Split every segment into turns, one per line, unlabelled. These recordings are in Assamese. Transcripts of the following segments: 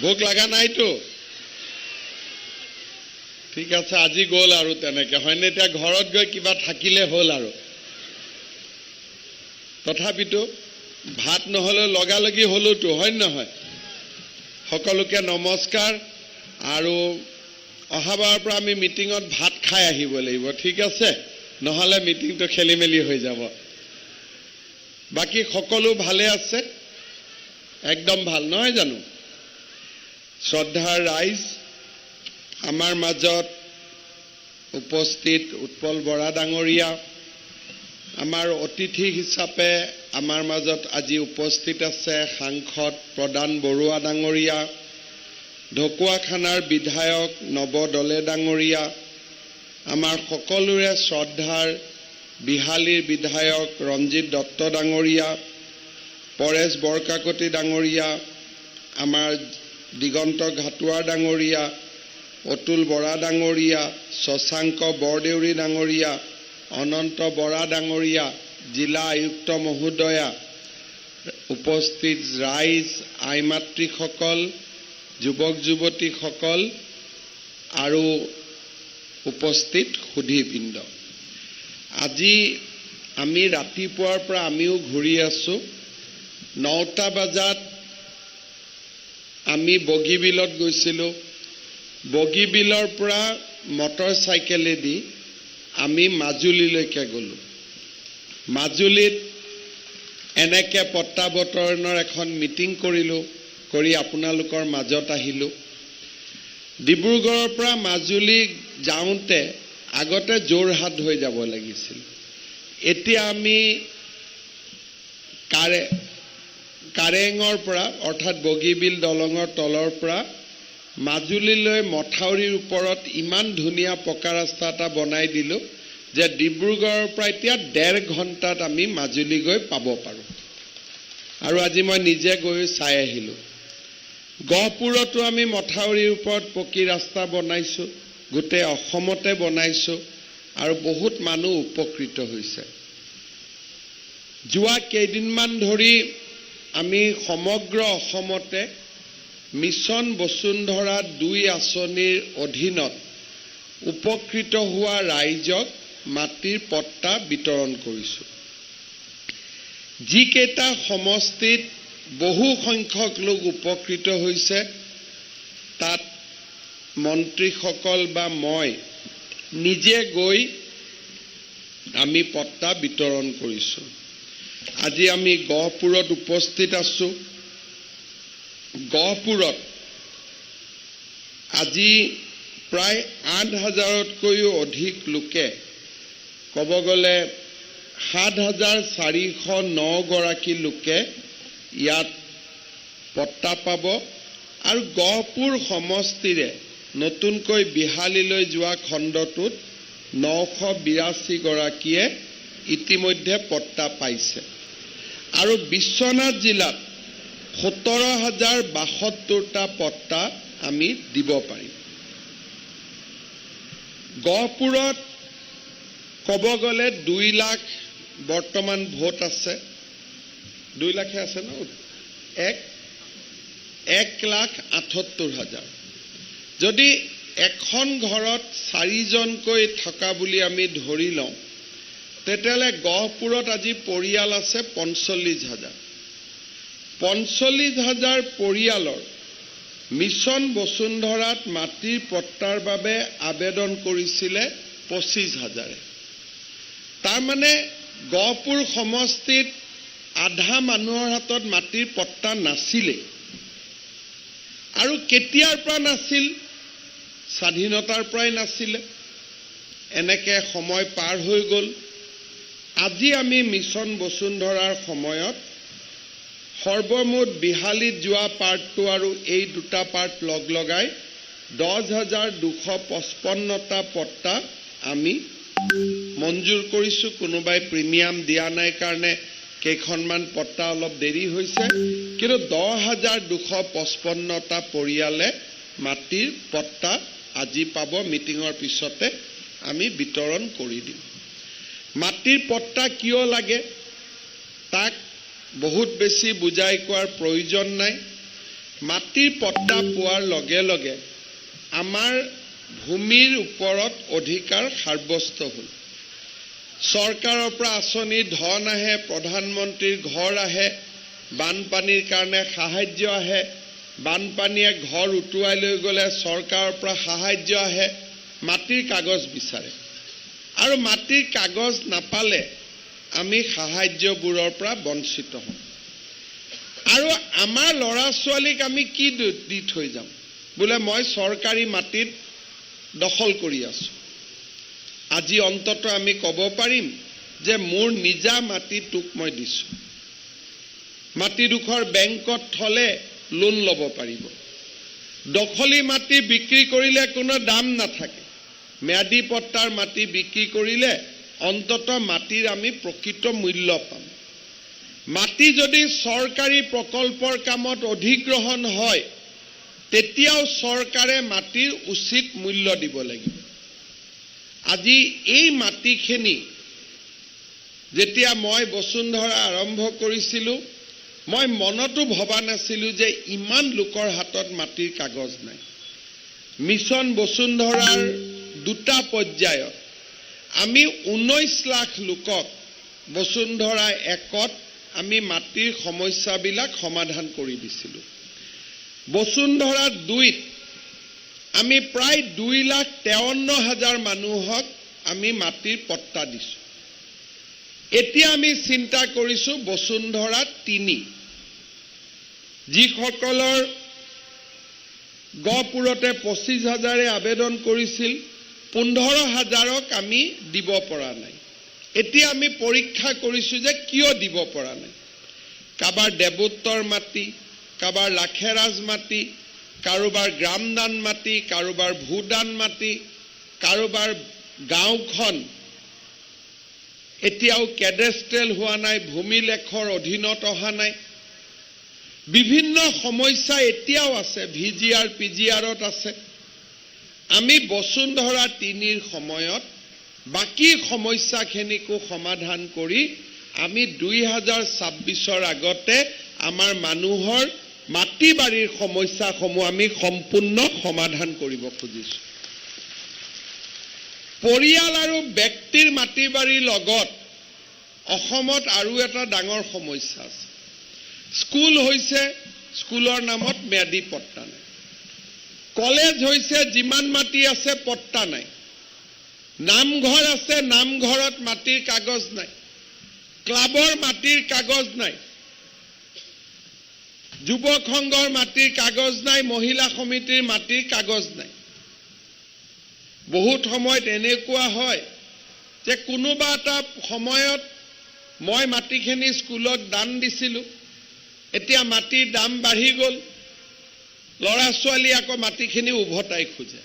ভোক লগা নাইতো ঠিক আছে আজি গ'ল আৰু তেনেকে হয়নে এতিয়া ঘৰত গৈ কিবা থাকিলে হ'ল আৰু তথাপিতো ভাত নহলে লগালগি হলোতো হয় নহয় সকলোকে নমস্কাৰ আৰু অহাবাৰৰ পৰা আমি মিটিঙত ভাত খাই আহিব লাগিব ঠিক আছে নহলে মিটিংটো খেলিমেলি হৈ যাব বাকি সকলো ভালে আছে একদম ভাল নহয় জানো শ্ৰদ্ধাৰ ৰাইজ আমাৰ মাজত উপস্থিত উৎপল বৰা ডাঙৰীয়া আমাৰ অতিথি হিচাপে আমাৰ মাজত আজি উপস্থিত আছে সাংসদ প্ৰদান বৰুৱা ডাঙৰীয়া ঢকুৱাখানাৰ বিধায়ক নৱ দলে ডাঙৰীয়া আমাৰ সকলোৰে শ্ৰদ্ধাৰ বিহালীৰ বিধায়ক ৰঞ্জিত দত্ত ডাঙৰীয়া পৰেশ বৰকাকতি ডাঙৰীয়া আমাৰ দিগন্ত ঘাটুৱাৰ ডাঙৰীয়া অতুল বৰা ডাঙৰীয়া শশাংক বৰদেউৰী ডাঙৰীয়া অনন্ত বৰা ডাঙৰীয়া জিলা আয়ুক্ত মহোদয়া উপস্থিত ৰাইজ আইমাতৃসকল যুৱক যুৱতীসকল আৰু উপস্থিত সুধীবৃন্দ আজি আমি ৰাতিপুৱাৰ পৰা আমিও ঘূৰি আছো 9টা বজাত আমি বগীবিলত গৈছিলো বগীবিলৰ পৰা মটৰচাইকেলেদি আমি মাজুলীলৈকে গলো মাজুলীত এনেকে পট্টাবতৰণৰ এখন মিটিং কৰিলো কৰি আপোনালোকৰ মাজত আহিলো ডিব্ৰুগড়ৰ পৰা মাজুলী যাওঁতে আগতে যোৰহাট হৈ যাব লাগিছিল এতিয়া আমি কাৰেঙৰ পৰা অৰ্থাৎ বগীবিল দলঙৰ তলৰ পৰা মাজুলীলৈ মথাউৰিৰ ওপৰত ইমান ধুনীয়া পকা ৰাস্তা এটা বনাই দিলো যে ডিব্ৰুগড়ৰ পৰা এতিয়া 1.5 ঘণ্টাত আমি মাজুলী গৈ পাব পাৰো আৰু আজি মই নিজে গৈ চাই আহিলো গহপুৰতো আমি মথাউৰিৰ ওপৰত পকি ৰাস্তা বনাইছো গোটেই অসমতে বনাইছো আৰু বহুত মানুহ উপকৃত হৈছে যোৱা কেইদিনমান ধৰি আমি সমগ্ৰ অসমতে মিছন বসুন্ধৰা 2 আঁচনিৰ অধীনত উপকৃত হোৱা ৰাইজক মাটিৰ পট্টা বিতৰণ কৰিছো যিকেইটা সমষ্টিত বহু সংখ্যক লোক উপকৃত হৈছে তাত মন্ত্ৰীসকল বা মই নিজে গৈ আমি পট্টা বিতৰণ কৰিছো আজি আমি গহপুৰত উপস্থিত আছো গহপুৰত আজি প্ৰায় 8,000তকৈও অধিক লোকে ক'ব গ'লে 7,409 গৰাকী লোকে ইয়াত পট্টা পাব আৰু গহপুৰ সমষ্টিৰে নতুনকৈ বিহালীলৈ যোৱা খণ্ডটোত 982 গৰাকীয়ে ইতিমধ্যে পট্টা পাইছে আৰু বিশ্বনাথ জিলাত 17,072টা পট্টা আমি দিব পাৰিম গহপুৰত ক'ব গ'লে 2 লাখ বৰ্তমান ভোট আছে 2 লাখে আছে ন 1,78,000 যদি এখন ঘৰত 4জনকৈ থকা বুলি আমি ধৰি লওঁ তেতিয়ালে গহপুৰত আজি পৰিয়াল আছে 45,000 45,000 পৰিয়ালৰ মিছন বসুন্ধৰাত মাটিৰ পট্টাৰ বাবে আবেদন কৰিছিলে 25,000 তাৰ মানে গহপুৰ সমষ্টিত আধা মানুহৰ হাতত মাটিৰ পট্টা নাছিলে আৰু কেতিয়াৰ পৰা নাছিল স্বাধীনতাৰ পৰাই নাছিলে এনেকে সময় পাৰ হৈ গ'ল আজি আমি মিছন বসুন্ধৰাৰ সময়ত সৰ্বমুঠ বিহালীত যোৱা পাৰ্টটো আৰু এই দুটা পাৰ্ট লগাই 10,255টা পট্টা আমি মঞ্জুৰ কৰিছো কোনোবাই প্ৰিমিয়াম দিয়া নাই কাৰণে কেইখনমান পট্টা অলপ দেৰি হৈছে কিন্তু 10,255টা পৰিয়ালে মাটিৰ পট্টা আজি পাব মিটিঙৰ পিছতে আমি বিতৰণ কৰি দিম মাটিৰ পট্টা কিয় লাগে তাক বহুত বেছি বুজাই কোৱাৰ প্ৰয়োজন নাই মাটিৰ পট্টা পোৱাৰ লগে লগে আমাৰ ভূমিৰ ওপৰত অধিকাৰ সাব্যস্ত হ'ল। চৰকাৰৰ পৰা আঁচনি ধন আহে, প্ৰধানমন্ত্ৰীৰ ঘৰ আহে, বানপানীৰ কাৰণে সাহায্য আহে, বানপানীয়ে ঘৰ উটুৱাই লৈ গ'লে চৰকাৰৰ পৰা সাহায্য আহে, মাটিৰ কাগজ বিচাৰে আৰু মাটিৰ কাগজ নাপালে আমি সাহায্যবোৰৰ পৰা বঞ্চিত হওঁ। আৰু আমাৰ ল'ৰা ছোৱালীক আমি কি দি থৈ যাম? বোলে মই চৰকাৰী মাটিত দখল কৰি আছো। আজি অন্তত আমি ক'ব পাৰিম যে মোৰ নিজা মাটি তোক মই দিছো। মাটিডোখৰ বেংকত থলে লোন ল'ব পাৰিব। দখলী মাটি বিক্ৰী কৰিলে কোনো দাম নাথাকে। ম্যাদী পট্টাৰ মাটি বিক্ৰী কৰিলে অন্তত মাটিৰ আমি প্ৰকৃত মূল্য পাম। মাটি যদি চৰকাৰী প্ৰকল্পৰ কামত অধিগ্ৰহণ হয় তেতিয়াও চৰকাৰে মাটিৰ উচিত মূল্য দিব লাগিব। আজি এই মাটিখিনি যেতিয়া মই বসুন্ধৰা আৰম্ভ কৰিছিলোঁ মই মনতো ভবা নাছিলোঁ যে ইমান লোকৰ হাতত মাটিৰ কাগজ নাই। মিছন বসুন্ধৰাৰ দুটা পৰ্যায়ত আমি 19 লাখ লোকক বসুন্ধৰা একত আমি মাটিৰ সমস্যাবিলাক সমাধান কৰি দিছিলোঁ। বসুন্ধৰা 2ত আমি প্ৰায় 2,53,000 মানুহক আমি মাটিৰ পট্টা দিছোঁ। এতিয়া আমি চিন্তা কৰিছোঁ বসুন্ধৰা 3 যিসকলৰ গহপুৰতে 25,000 আবেদন কৰিছিল 15,000ক আমি দিব পৰা নাই। এতিয়া আমি পৰীক্ষা কৰিছোঁ যে কিয় দিব পৰা নাই। কাৰোবাৰ দেৱোত্তৰ মাটি, কাৰোবাৰ লাখেৰাজ মাটি, কাৰোবাৰ গ্ৰামদান মাটি, কাৰোবাৰ ভূদান মাটি, কাৰোবাৰ গাঁওখন এতিয়াও কেডেষ্ট্ৰেল হোৱা নাই, ভূমিলেখৰ অধীনত অহা নাই। বিভিন্ন সমস্যা এতিয়াও আছে, VGR PGRত আছে। আমি বসুন্ধৰা 3ৰ সময়ত বাকী সমস্যাখিনিকো সমাধান কৰি আমি 2026ৰ আগতে আমাৰ মানুহৰ মাটি বাৰীৰ সমস্যাসমূহ আমি সম্পূৰ্ণ সমাধান কৰিব খুজিছোঁ। পৰিয়াল আৰু ব্যক্তিৰ মাটি বাৰীৰ লগত অসমত আৰু এটা ডাঙৰ সমস্যা আছে। স্কুল হৈছে, স্কুলৰ নামত ম্যাদী পট্টা নাই। কলেজ হৈছে, যিমান মাটি আছে পট্টা নাই। নামঘৰ আছে, নামঘৰত মাটিৰ কাগজ নাই। ক্লাবৰ মাটিৰ কাগজ নাই। যুৱক সংঘৰ মাটিৰ কাগজ নাই, মহিলা সমিতিৰ মাটিৰ কাগজ নাই। বহুত সময়ত এনেকুৱা হয় যে কোনোবা এটা সময়ত মই মাটিখিনি স্কুলত দান দিছিলোঁ, এতিয়া মাটিৰ দাম বাঢ়ি গ'ল, ল'ৰা ছোৱালী আকৌ মাটিখিনি উভতাই খোজে।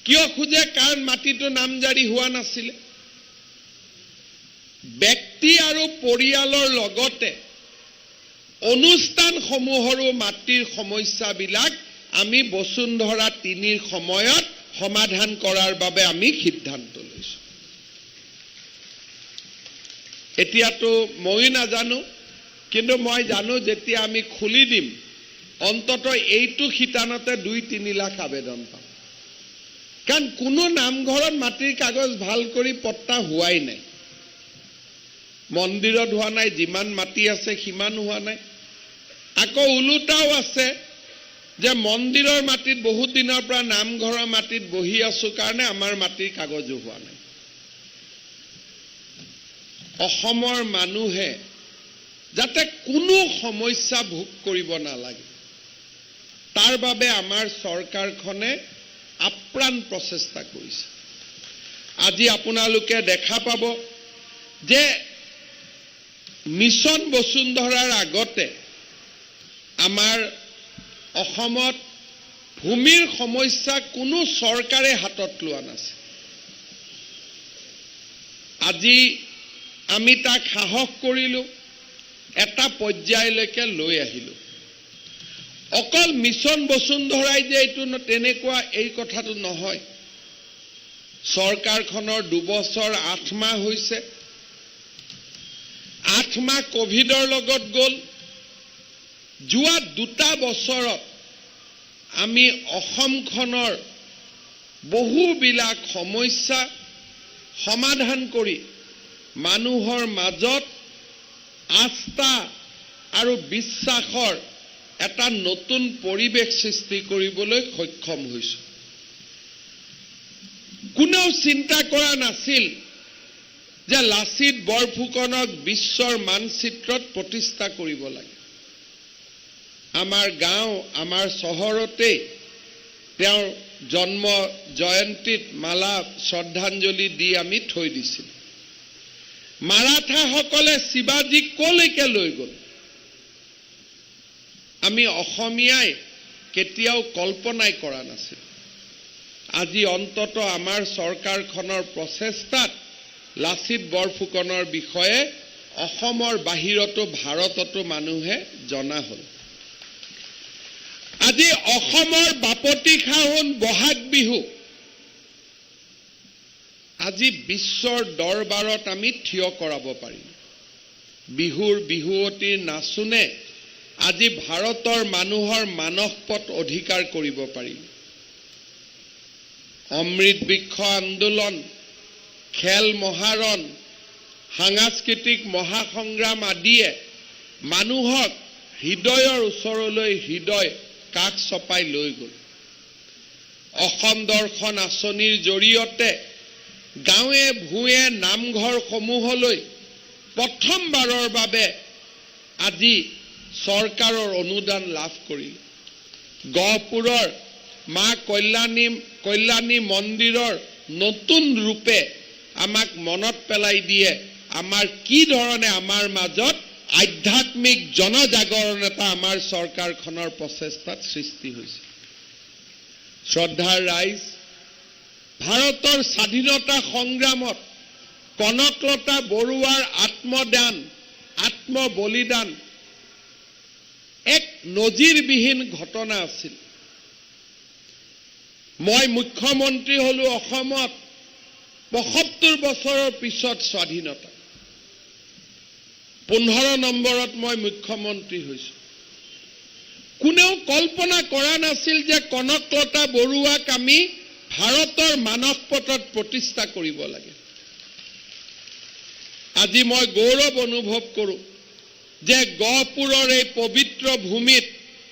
কিয় খোজে? কাৰণ মাটিটো নামজাৰি হোৱা নাছিলে। ব্যক্তি আৰু পৰিয়ালৰ লগতে অনুষ্ঠানসমূহৰো মাটিৰ সমস্যাবিলাক আমি বসুন্ধৰা 3ৰ সময়ত সমাধান কৰাৰ বাবে আমি সিদ্ধান্ত লৈছোঁ। এতিয়াতো মই নাজানো, কিন্তু মই জানো যেতিয়া আমি খুলি দিম অন্তত এইটো শিতানতে 2-3 লাখ আবেদন পাম। কাৰণ কোনো নামঘৰত মাটিৰ কাগজ ভাল কৰি পট্টা হোৱাই নাই। মন্দিৰত হোৱা নাই, যিমান মাটি আছে সিমান হোৱা নাই। আকৌ ওলোটাও আছে যে মন্দিৰৰ মাটিত বহুত দিনৰ পৰা নামঘৰৰ মাটিত বহি আছো কাৰণে আমাৰ মাটিৰ কাগজো হোৱা নাই। অসমৰ মানুহে যাতে কোনো সমস্যা ভোগ কৰিব নালাগে তাৰ বাবে আমাৰ চৰকাৰখনে আপ্ৰাণ প্ৰচেষ্টা কৰিছে। আজি আপোনালোকে দেখা পাব যে মিছন বসুন্ধৰাৰ আগতে আমাৰ অসমত ভূমিৰ সমস্যা কোনো চৰকাৰে হাতত লোৱা নাছিল। আজি আমি তাক সাহস কৰিলোঁ, এটা পৰ্যায়লৈকে লৈ আহিলোঁ। অকল মিছন বসুন্ধৰাই যে এইটো তেনেকুৱা এই কথাটো নহয়। চৰকাৰখনৰ 2 বছৰ 8 মাহ হৈছে। 8 মাহ কোভিডৰ লগত গ'ল। যোৱা 2টা বছৰত আমি অসমখনৰ বহুবিলাক সমস্যা সমাধান কৰি মানুহৰ মাজত আস্থা আৰু বিশ্বাসৰ এটা নতুন পৰিৱেশ সৃষ্টি কৰিবলৈ সক্ষম হৈছো। কোনেও চিন্তা কৰা নাছিল যে লাচিত বৰফুকনক বিশ্বৰ মানচিত্ৰত প্ৰতিষ্ঠা কৰিব লাগে। আমাৰ গাঁও আমাৰ চহৰতে তেওঁৰ জন্ম জয়ন্তীত মালা শ্ৰদ্ধাঞ্জলি দি আমি থৈ দিছিল। মাৰাঠাসকলে শিৱাজীক কলৈকে লৈ গ'ল আমি অসমীয়াই কেতিয়াও কল্পনাই কৰা নাছিল। আজি অন্তত আমাৰ চৰকাৰখনৰ প্ৰচেষ্টাত লাচিত বৰফুকনৰ বিষয়ে অসমৰ বাহিৰতো ভাৰততো মানুহে জনা হ'ল। আজি অসমৰ বাপতি খাহুন বহাগ বিহু আজি বিশ্বৰ দৰবাৰত আমি থিয় কৰাব পাৰিম। বিহুৰ বিহুৱতীৰ নাচোনে আজি ভাৰতৰ মানুহৰ মানসপট অধিকাৰ কৰিব পাৰিম। অমৃত বৃক্ষ আন্দোলন, খেল মহাৰণ, সাংস্কৃতিক মহাসংগ্ৰাম আদিয়ে মানুহক হৃদয়ৰ ওচৰলৈ হৃদয় কাষ চপাই লৈ গ'ল। অসম দৰ্শন আঁচনিৰ জৰিয়তে গাঁৱে ভূঞে নামঘৰসমূহলৈ প্ৰথমবাৰৰ বাবে আজি চৰকাৰৰ অনুদান লাভ কৰিল। গহপুৰৰ মা কল্যাণী মন্দিৰৰ নতুন ৰূপে আমাক মনত পেলাই দিয়ে আমাৰ কি ধৰণে আমাৰ মাজত আধ্যাত্মিক জনজাগৰণ এটা আমাৰ চৰকাৰখনৰ প্ৰচেষ্টাত সৃষ্টি হৈছে। শ্ৰদ্ধাৰ ৰাইজ, ভাৰতৰ স্বাধীনতা সংগ্ৰামত কনকলতা বৰুৱাৰ আত্মদান, আত্মবলিদান এক নজিৰবিহীন ঘটনা আছিল। মই মুখ্যমন্ত্ৰী হলো অসমত ৭৫ বছৰৰ পিছত স্বাধীনতা। 15 নম্বৰত মই মুখ্যমন্ত্ৰী হৈছো। কোনেও কল্পনা কৰা নাছিল যে কনকলতা বৰুৱাক আমি ভাৰতৰ মানসপটত প্ৰতিষ্ঠা কৰিব লাগে। আজি মই গৌৰৱ অনুভৱ কৰোঁ যে গহপুৰৰ এই পবিত্ৰ ভূমিত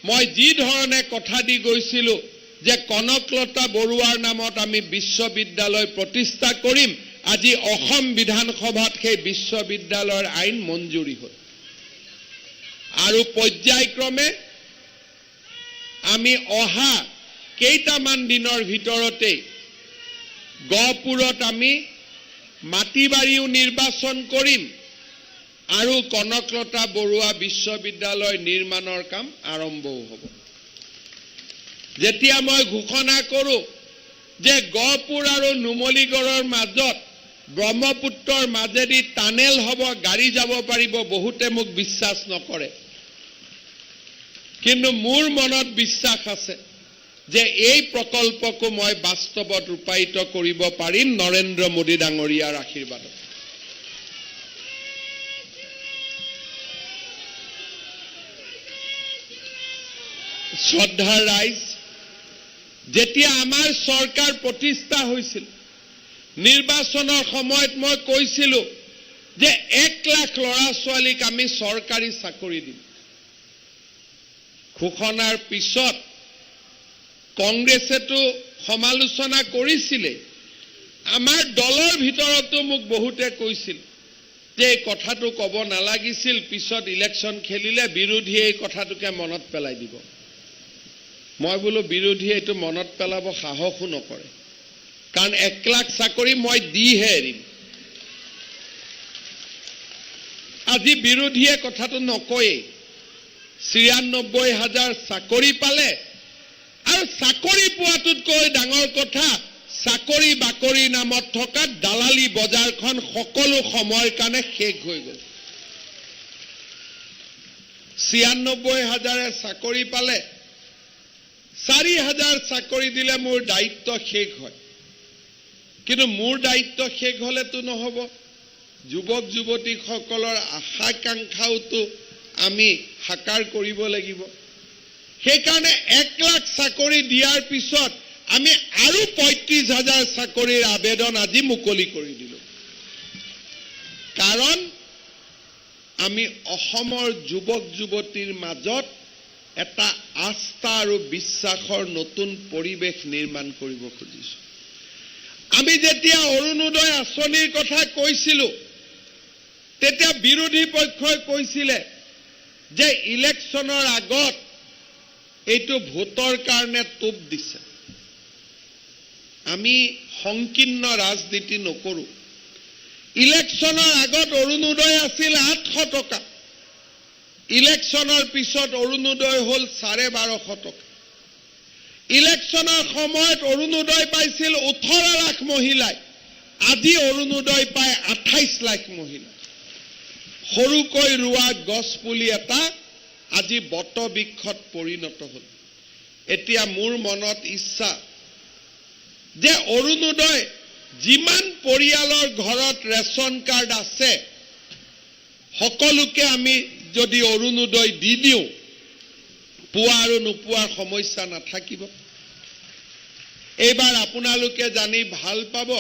মই যি ধৰণে কথা দি গৈছিলোঁ যে কনকলতা বৰুৱাৰ নামত আমি বিশ্ববিদ্যালয় প্ৰতিষ্ঠা কৰিম, আজি অসম বিধানসভাত সেই বিশ্ববিদ্যালয়ৰ আইন মঞ্জুৰি হ'ল। আৰু পৰ্যায়ক্ৰমে আমি অহা কেইটামান দিনৰ ভিতৰতে গহপুৰত আমি মাটি বাৰীও নিৰ্বাচন কৰিম আৰু কনকলতা বৰুৱা বিশ্ববিদ্যালয় নিৰ্মাণৰ কাম আৰম্ভও হ'ব। যেতিয়া মই ঘোষণা কৰোঁ যে গহপুৰ আৰু নুমলীগড়ৰ মাজত ব্ৰহ্মপুত্ৰৰ মাজেদি টানেল হ'ব, গাড়ী যাব পাৰিব, বহুতে মোক বিশ্বাস নকৰে। কিন্তু মোৰ মনত বিশ্বাস আছে যে এই প্ৰকল্পকো মই বাস্তৱত ৰূপায়িত কৰিব পাৰিম নৰেন্দ্ৰ মোদী ডাঙৰীয়াৰ আশীৰ্বাদত। শ্ৰদ্ধাৰ ৰাইজ, যেতিয়া আমাৰ চৰকাৰ প্ৰতিষ্ঠা হৈছিল, নিৰ্বাচনৰ সময়ত মই কৈছিলোঁ যে 1 লাখ ল'ৰা ছোৱালীক আমি চৰকাৰী চাকৰি দিম। ঘোষণাৰ পিছত কংগ্ৰেছেতো সমালোচনা কৰিছিলে। আমাৰ দলৰ ভিতৰতো মোক বহুতে কৈছিল যে এই কথাটো ক'ব নালাগিছিল, পিছত ইলেকশ্যন খেলিলে বিৰোধীয়ে এই কথাটোকে মনত পেলাই দিব। মই বোলো বিৰোধীয়ে এইটো মনত পেলাব সাহসো নকৰে, কাৰণ 1 লাখ চাকৰি মই দিহে এৰিম। আজি বিৰোধীয়ে কথাটো নকয়েই। ৯৬,০০০ চাকৰি পালে, আৰু চাকৰি পোৱাটোতকৈ ডাঙৰ কথা চাকৰি বাকৰি নামত থকা দালালি বজাৰখন সকলো সময়ৰ কাৰণে শেষ হৈ গ'ল। ৯৬,০০০ চাকৰি পালে, ৪,০০০ চাকৰি দিলে মোৰ দায়িত্ব শেষ হয়। কিন্তু মোৰ দায়িত্ব শেষ হ'লেতো নহ'ব, যুৱক যুৱতীসকলৰ আশাকাংক্ষাওতো আমি সাকাৰ কৰিব লাগিব। সেইকাৰণে 1 লাখ চাকৰি দিয়াৰ পিছত আমি আৰু 35,000 চাকৰিৰ আবেদন আজি মুকলি কৰি দিলোঁ। কাৰণ আমি অসমৰ যুৱক যুৱতীৰ মাজত এটা আস্থা আৰু বিশ্বাসৰ নতুন পৰিৱেশ নিৰ্মাণ কৰিব খুজিছোঁ। আমি যেতিয়া অৰুণোদয় আঁচনিৰ কথা কৈছিলোঁ, তেতিয়া বিৰোধী পক্ষই কৈছিলে যে ইলেকশ্যনৰ আগত এইটো ভোটৰ কাৰণে টোপ দিছে। আমি সংকীৰ্ণ ৰাজনীতি নকৰোঁ। ইলেকশ্যনৰ আগত অৰুণোদয় আছিল 800 টকা, ইলেকশ্যনৰ পিছত অৰুণোদয় হ'ল 1250 টকা। ইলেকশ্যনৰ সময়ত অৰুণোদয় পাইছিল 18 লাখ মহিলাই, আজি অৰুণোদয় পায় 28 লাখ মহিলাই। সৰুকৈ ৰোৱা গছপুলি এটা আজি বটবৃক্ষত পৰিণত হ'ল। এতিয়া মোৰ মনত ইচ্ছা যে অৰুণোদয় যিমান পৰিয়ালৰ ঘৰত ৰেচন কাৰ্ড আছে সকলোকে আমি যদি অৰুণোদয় দি দিওঁ, পোৱা আৰু নোপোৱাৰ সমস্যা নাথাকিব। এইবাৰ আপোনালোকে জানি ভাল পাব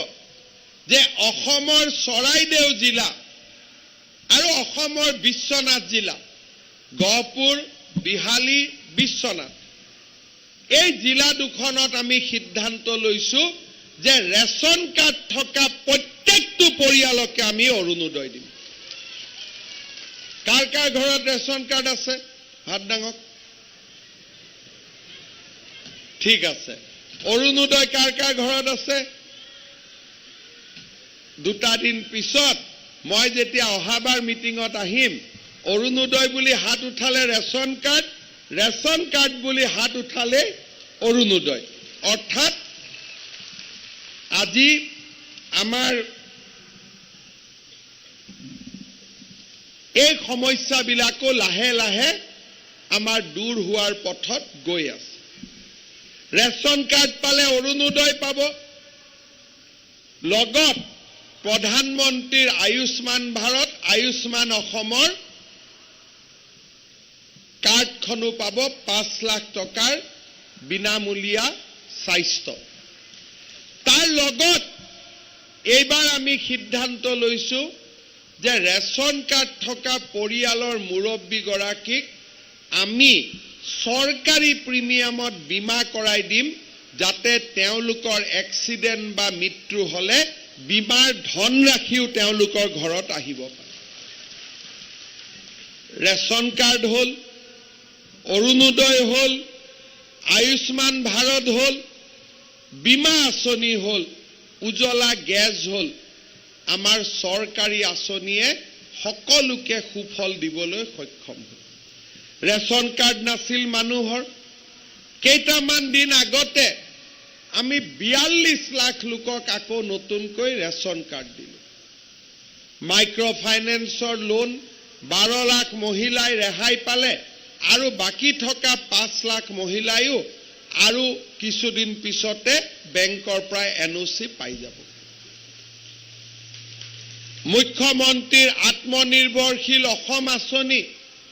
যে অসমৰ চৰাইদেউ জিলা আৰু অসমৰ বিশ্বনাথ জিলা, গহপুৰ, বিহালী, বিশ্বনাথ, এই জিলা দুখনত আমি সিদ্ধান্ত লৈছোঁ যে ৰেচন কাৰ্ড থকা প্ৰত্যেকটো পৰিয়ালকে আমি অৰুণোদয় দিম। কাৰ কাৰ ঘৰত ৰেচন কাৰ্ড আছে হাত দাঙক। ঠিক আছে, অৰুণোদয় কাৰ কাৰ ঘৰত আছে? 2 দিন পিছত মই যেতিয়া অহাবাৰ মিটিঙত আহিম, অৰুণোদয় বুলি হাত উঠালে ৰেচন কাৰ্ড, ৰেচন কাৰ্ড বুলি হাত উঠালে অৰুণোদয়। অৰ্থাৎ আজি আমাৰ এই সমস্যাবিলাকো লাহে লাহে আমাৰ দূৰ হোৱাৰ পথত গৈ আছে। ৰেচন কাৰ্ড পালে অৰুণোদয় পাব, লগত প্ৰধানমন্ত্ৰীৰ আয়ুষ্মান ভাৰত, আয়ুষ্মান অসমৰ কাৰ্ডখনো পাব, 5 লাখ টকাৰ বিনামূলীয়া স্বাস্থ্য। তাৰ লগত এইবাৰ আমি সিদ্ধান্ত লৈছোঁ যে ৰেচন কাৰ্ড থকা পৰিয়ালৰ মুৰব্বীগৰাকীক আমি চৰকাৰী প্ৰিমিয়ামত বীমা কৰাই দিম, যাতে তেওঁলোকৰ এক্সিডেণ্ট বা মৃত্যু হ'লে বীমাৰ ধনৰাশিও তেওঁলোকৰ ঘৰত আহিব পাৰে। ৰেচন কাৰ্ড হ'ল, অৰুণোদয় হ'ল, আয়ুষ্মান ভাৰত হ'ল, বীমা আঁচনি হ'ল, উজ্জ্বলা গেছ হ'ল, আমাৰ চৰকাৰী আঁচনিয়ে সকলোকে সুফল দিবলৈ সক্ষম হ'ল। ৰেচন কাৰ্ড নাছিল মানুহৰ। কেইটামান দিন আগতে আমি 42 লাখ লোকক আকৌ নতুনকৈ ৰেচন কাৰ্ড দিলোঁ। মাইক্ৰ' ফাইনেন্সৰ লোন 12 লাখ মহিলাই ৰেহাই পালে, আৰু বাকী থকা 5 লাখ মহিলায়ো আৰু কিছুদিন পিছতে বেংকৰ পৰা NOC পাই যাব। মুখ্যমন্ত্ৰীৰ আত্মনিৰ্ভৰশীল অসম আঁচনি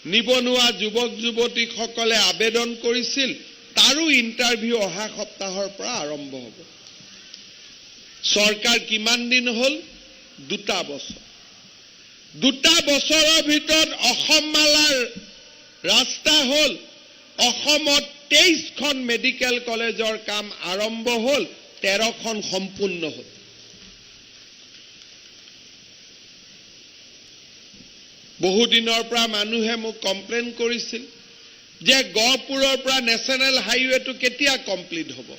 নিবনুৱা যুৱক যুৱতীসকলে আবেদন কৰিছিল, তাৰো ইণ্টাৰভিউ অহা সপ্তাহৰ পৰা আৰম্ভ হ'ব। চৰকাৰ কিমান দিন হ'ল? 2 বছৰ। 2 বছৰৰ ভিতৰত অসম মালাৰ ৰাস্তা হ'ল। অসমত 23খন মেডিকেল কলেজৰ কাম আৰম্ভ হ'ল, 13খন সম্পূৰ্ণ হ'ল। বহুদিনৰ পৰা মানুহে মোক কমপ্লেইন কৰিছিল যে গহপুৰৰ পৰা নেশ্যনেল হাইৱেটো কেতিয়া কমপ্লিট হ'ব।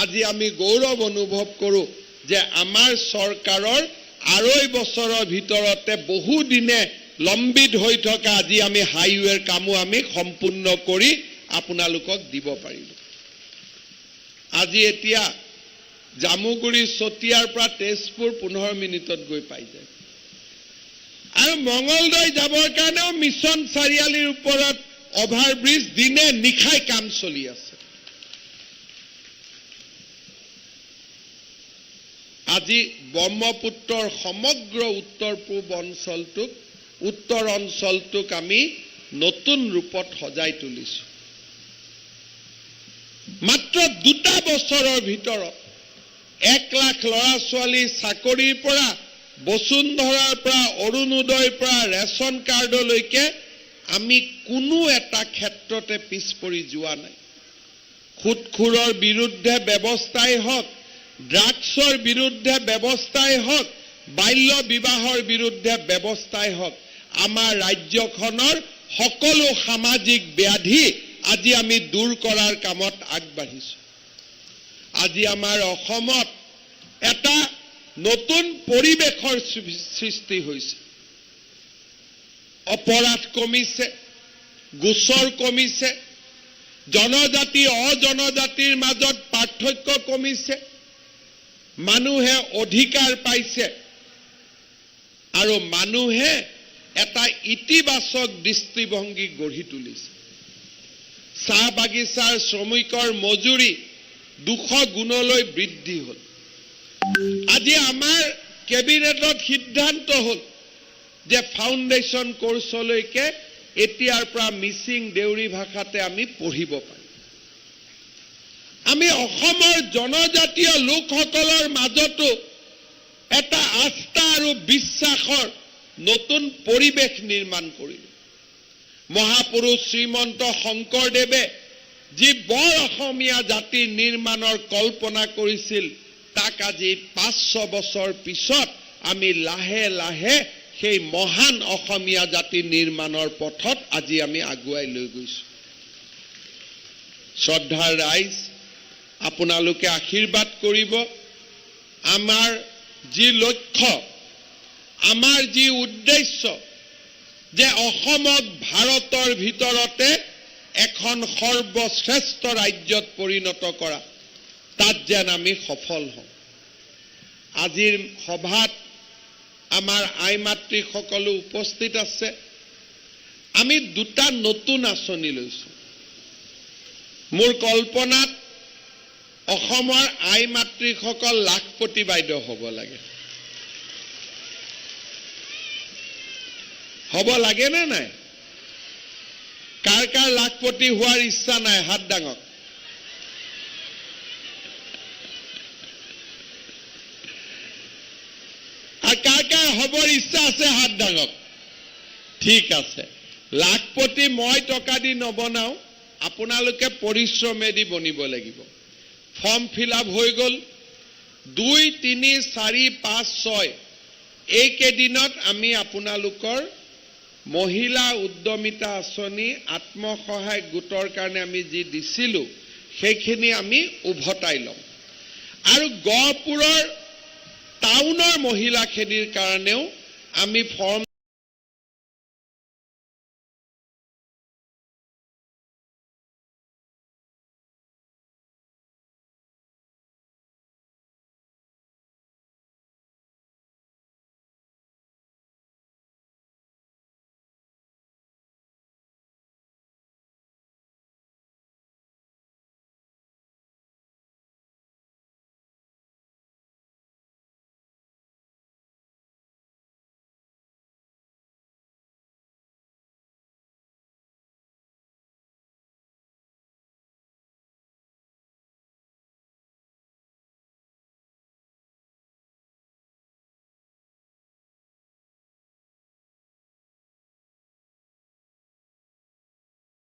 আজি আমি গৌৰৱ অনুভৱ কৰোঁ যে আমাৰ চৰকাৰৰ 2.5 বছৰৰ ভিতৰতে বহুদিনে লম্বিত হৈ থকা আজি আমি হাইৱেৰ কামো আমি সম্পূৰ্ণ কৰি আপোনালোকক দিব পাৰিলোঁ। আজি এতিয়া জামুগুৰি চতিয়াৰ পৰা তেজপুৰ 15 মিনিটত গৈ পাই যায়। আৰু মঙলদৈ যাবৰ কাৰণেও মিছন চাৰিআলিৰ ওপৰত অভাৰব্ৰিজ দিনে নিশাই কাম চলি আছে। আজি ব্ৰহ্মপুত্ৰৰ সমগ্ৰ উত্তৰ পূব অঞ্চলটোক উত্তৰ অঞ্চলটোক আমি নতুন ৰূপত সজাই তুলিছো। মাত্ৰ 2 বছৰৰ ভিতৰত 1 লাখ ল'ৰা ছোৱালী চাকৰিৰ পৰা, বসুন্ধৰাৰ পৰা, অৰুণোদয়ৰ পৰা, ৰেচন কাৰ্ডলৈকে আমি কোনো এটা ক্ষেত্ৰতে পিছ পৰি যোৱা নাই। সুদখোৰৰ বিৰুদ্ধে ব্যৱস্থাই হওক, ড্ৰাগছৰ বিৰুদ্ধে ব্যৱস্থাই হওক, বাল্য বিবাহৰ বিৰুদ্ধে ব্যৱস্থাই হওক, আমাৰ ৰাজ্যখনৰ সকলো সামাজিক ব্যাধি আজি আমি দূৰ কৰাৰ কামত আগবাঢ়িছো। আজি আমাৰ অসমত এটা নতুন পৰিৱেশৰ সৃষ্টি হৈছে। অপৰাধ কমিছে, গোচৰ কমিছে, জনজাতি অজনজাতিৰ মাজত পাৰ্থক্য কমিছে, মানুহে অধিকাৰ পাইছে আৰু মানুহে এটা ইতিবাচক দৃষ্টিভংগী গঢ়ি তুলিছে। চাহ বাগিচাৰ শ্ৰমিকৰ মজুৰি 200 গুণলৈ বৃদ্ধি হ'ল। আজি আমাৰ কেবিনেটত সিদ্ধান্ত হ'ল যে ফাউণ্ডেশ্যন কোৰ্চলৈকে এতিয়াৰ পৰা মিচিং দেউৰী ভাষাতে আমি পঢ়িব পাৰিম। আমি অসমৰ জনজাতীয় লোকসকলৰ মাজতো এটা আস্থা আৰু বিশ্বাসৰ নতুন পৰিৱেশ নিৰ্মাণ কৰিলো। মহাপুৰুষ শ্ৰীমন্ত শংকৰদেৱে যি বৰ অসমীয়া জাতি নিৰ্মাণৰ কল্পনা কৰিছিল, তাক আজি 500 বছৰ পিছত আমি লাহে লাহে সেই মহান অসমীয়া জাতি নিৰ্মাণৰ পথত আজি আমি আগুৱাই লৈ গৈছো। শ্ৰদ্ধাৰ ৰাইজ, আপোনালোকে আশীৰ্বাদ কৰিব। আমাৰ যি লক্ষ্য, আমাৰ যি উদ্দেশ্য যে অসমক ভাৰতৰ ভিতৰতে এখন সৰ্বশ্ৰেষ্ঠ ৰাজ্যত পৰিণত কৰা, তাত যেন আমি সফল হওঁ। আজিৰ সভাত আমাৰ আই মাতৃসকলো উপস্থিত আছে। আমি 2টা নতুন আঁচনি লৈছো। মোৰ কল্পনাত অসমৰ আই মাতৃসকল লাখপতি বাইদেউ হ'ব লাগে। হ'ব লাগে নে নাই? কাৰ কাৰ লাখপতি হোৱাৰ ইচ্ছা নাই? হাত দাঙক। আৰু কাৰ কাৰ হ'বৰ ইচ্ছা আছে? হাত দাঙক। ঠিক আছে। লাখপতি মই টকা দি নবনাও, আপোনালোকে পৰিশ্ৰমেদি বনিব লাগিব। ফৰ্ম ফিল আপ হৈ গ'ল। 2, 3, 4, 5, 6 এইকেইদিনত আমি আপোনালোকৰ মহিলা উদ্যমিতা আঁচনি, আত্মসহায়ক গোটৰ কাৰণে আমি যি দিছিলো, সেইখিনি আমি উভতাই ল'ম। আৰু গহপুৰৰ টাউনৰ মহিলাখিনিৰ কাৰণেও আমি ফৰ্ম